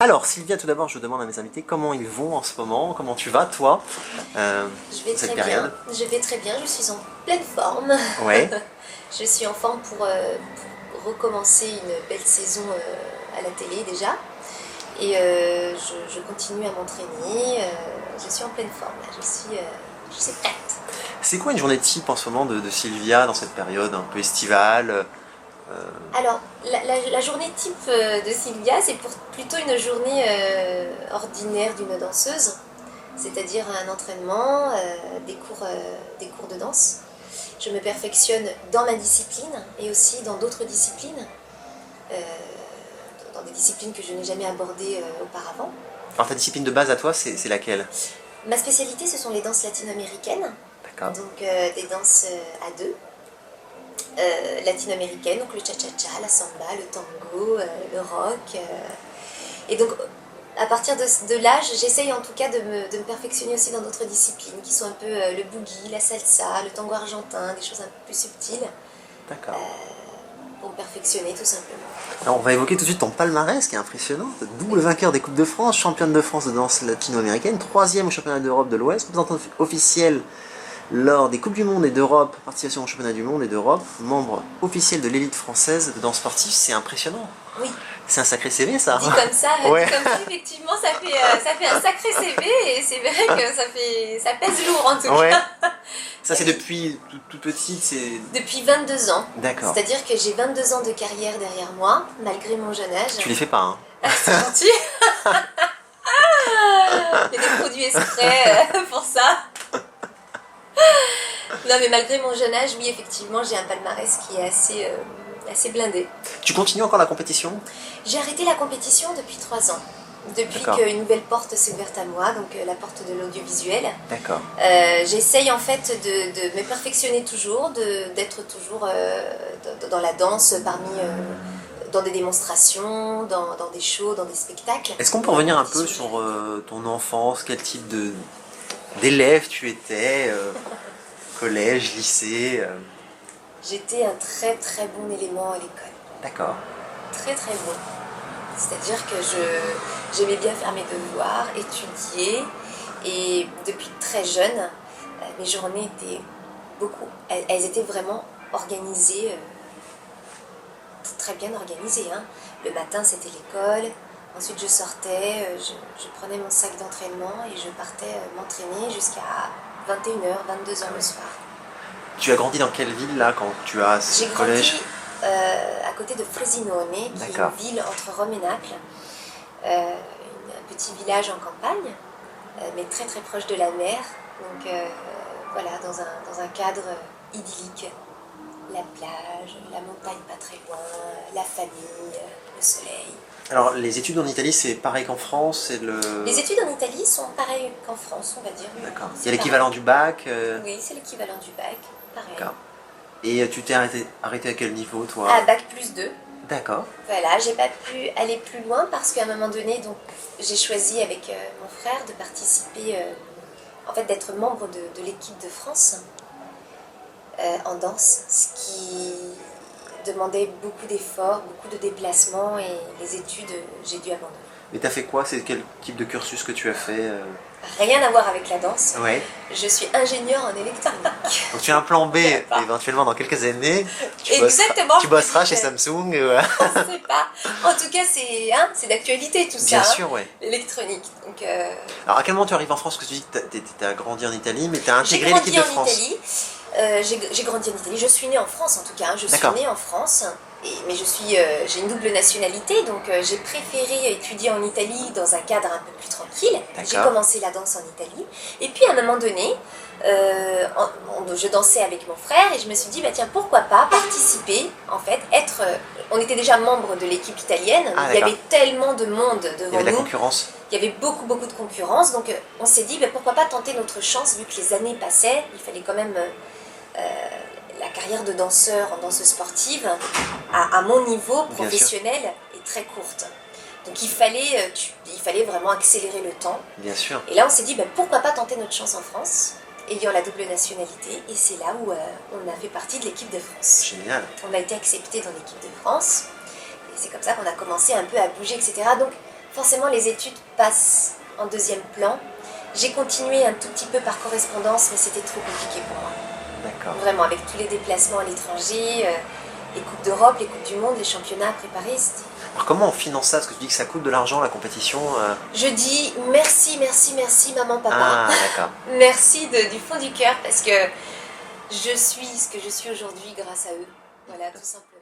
Alors, Sylvia, tout d'abord, je demande à mes invités comment ils vont en ce moment, comment tu vas, toi, Je vais cette très période. bien. Je vais très bien, je suis en pleine forme. Ouais. Je suis en forme pour recommencer une belle saison à la télé déjà. Et je continue à m'entraîner. Je suis en pleine forme là. Je suis prête. C'est quoi une journée type en ce moment de Sylvia dans cette période un peu estivale? Alors, la journée type de Sylvia, c'est plutôt une journée ordinaire d'une danseuse, c'est-à-dire un entraînement, des cours de danse. Je me perfectionne dans ma discipline et aussi dans d'autres disciplines, euh, dans des disciplines que je n'ai jamais abordées auparavant. Alors, ta discipline de base à toi, c'est laquelle? Ma spécialité, ce sont les danses latino-américaines, D'accord. donc des danses à deux. Latino-américaine, donc le cha-cha-cha, la samba, le tango, le rock. Et donc, à partir de l'âge, j'essaye en tout cas de me perfectionner aussi dans d'autres disciplines, qui sont un peu le boogie, la salsa, le tango argentin, des choses un peu plus subtiles, D'accord. pour me perfectionner tout simplement. Alors, on va évoquer tout de suite ton palmarès qui est impressionnant. Double vainqueur des Coupes de France, championne de France de danse latino-américaine, troisième au championnat d'Europe de l'Ouest, représentante officielle lors des Coupes du Monde et d'Europe, participation au championnat du monde et d'Europe, membre officiel de l'élite française de danse sportive, c'est impressionnant. Oui. C'est un sacré CV ça. Dit comme ça, Ouais. dit comme ça, effectivement, ça fait un sacré CV et c'est vrai que ça pèse lourd en tout Ouais. cas. Ça c'est depuis toute petite, c'est... Depuis 22 ans. D'accord. C'est-à-dire que j'ai 22 ans de carrière derrière moi, malgré mon jeune âge. Tu les fais pas, hein. C'est gentil. Il y a des produits exprès pour ça. Non, mais malgré mon jeune âge, oui, effectivement, j'ai un palmarès qui est assez blindé. Tu continues encore la compétition? J'ai arrêté la compétition depuis 3 ans. Depuis D'accord. qu'une nouvelle porte s'est ouverte à moi, donc la porte de l'audiovisuel. D'accord. J'essaye en fait de me perfectionner toujours, d'être toujours dans la danse, dans des démonstrations, dans des shows, dans des spectacles. Est-ce qu'on peut revenir un peu sur ton enfance? Quel type d'élève tu étais? Collège, lycée? J'étais un très très bon élément à l'école. D'accord. Très très bon. C'est-à-dire que j'aimais bien faire mes devoirs, étudier, et depuis très jeune, mes journées étaient elles étaient vraiment organisées, très bien organisées, hein. Le matin c'était l'école, ensuite je sortais, je prenais mon sac d'entraînement et je partais m'entraîner jusqu'à 21h, 22h le soir. Tu as grandi dans quelle ville là quand tu as ce J'ai collège? grandi à côté de Frosinone, qui est D'accord. une ville entre Rome et Naples, un petit village en campagne, mais très très proche de la mer. Donc voilà, dans un cadre idyllique. La plage, la montagne pas très loin, la famille, le soleil. Alors les études en Italie c'est pareil qu'en France? C'est le... Les études en Italie sont pareilles qu'en France, on va dire. D'accord. Il C'est y a l'équivalent pareil. du bac? Oui, c'est l'équivalent du bac, pareil. D'accord. Et tu t'es arrêté à quel niveau toi? Ah, bac plus 2. D'accord. Voilà, j'ai pas pu aller plus loin parce qu'à un moment donné, donc, j'ai choisi avec mon frère de participer, en fait d'être membre de l'équipe de France en danse, ce qui demandait beaucoup d'efforts, beaucoup de déplacements et les études, j'ai dû abandonner. Mais t'as fait quoi? C'est quel type de cursus que tu as fait? Rien à voir avec la danse. Ouais. Je suis ingénieure en électronique. Donc tu as un plan B Pas. éventuellement dans quelques années. Exactement. Tu bosseras chez peut-être. Samsung. Je sais pas. En tout cas, c'est d'actualité tout ça. Bien sûr, ouais. L'électronique. Donc, Alors à quel moment tu arrives en France? Parce que tu dis que tu as grandi en Italie, mais tu as j'ai intégré grandi l'équipe de en France. Italie. J'ai grandi en Italie. Je suis née en France en tout cas. Je suis D'accord. née en France. Mais j'ai une double nationalité, donc j'ai préféré étudier en Italie dans un cadre un peu plus tranquille. J'ai D'accord. commencé la danse en Italie. Et puis à un moment donné, je dansais avec mon frère et je me suis dit, bah, tiens, pourquoi pas participer, en fait, on était déjà membre de l'équipe italienne, mais Ah, il y d'accord. avait tellement de monde Il y devant avait de la nous. concurrence. Il y avait beaucoup de concurrence, donc on s'est dit, bah, pourquoi pas tenter notre chance, vu que les années passaient, il fallait quand même... la carrière de danseur en danseuse sportive, à mon niveau Bien professionnel, est très courte. Donc il fallait vraiment accélérer le temps. Bien sûr. Et là on s'est dit, ben, pourquoi pas tenter notre chance en France, ayant la double nationalité, et c'est là où on a fait partie de l'équipe de France. Génial. On a été accepté dans l'équipe de France, et c'est comme ça qu'on a commencé un peu à bouger, etc. Donc forcément les études passent en deuxième plan. J'ai continué un tout petit peu par correspondance, mais c'était trop compliqué pour moi. D'accord. Vraiment, avec tous les déplacements à l'étranger, les Coupes d'Europe, les Coupes du Monde, les championnats à préparer, c'était... Alors comment on finance ça? Parce que tu dis que ça coûte de l'argent, la compétition. Je dis merci, merci, merci maman, papa. Ah, d'accord. Merci du fond du cœur parce que je suis ce que je suis aujourd'hui grâce à eux. Voilà, tout simplement.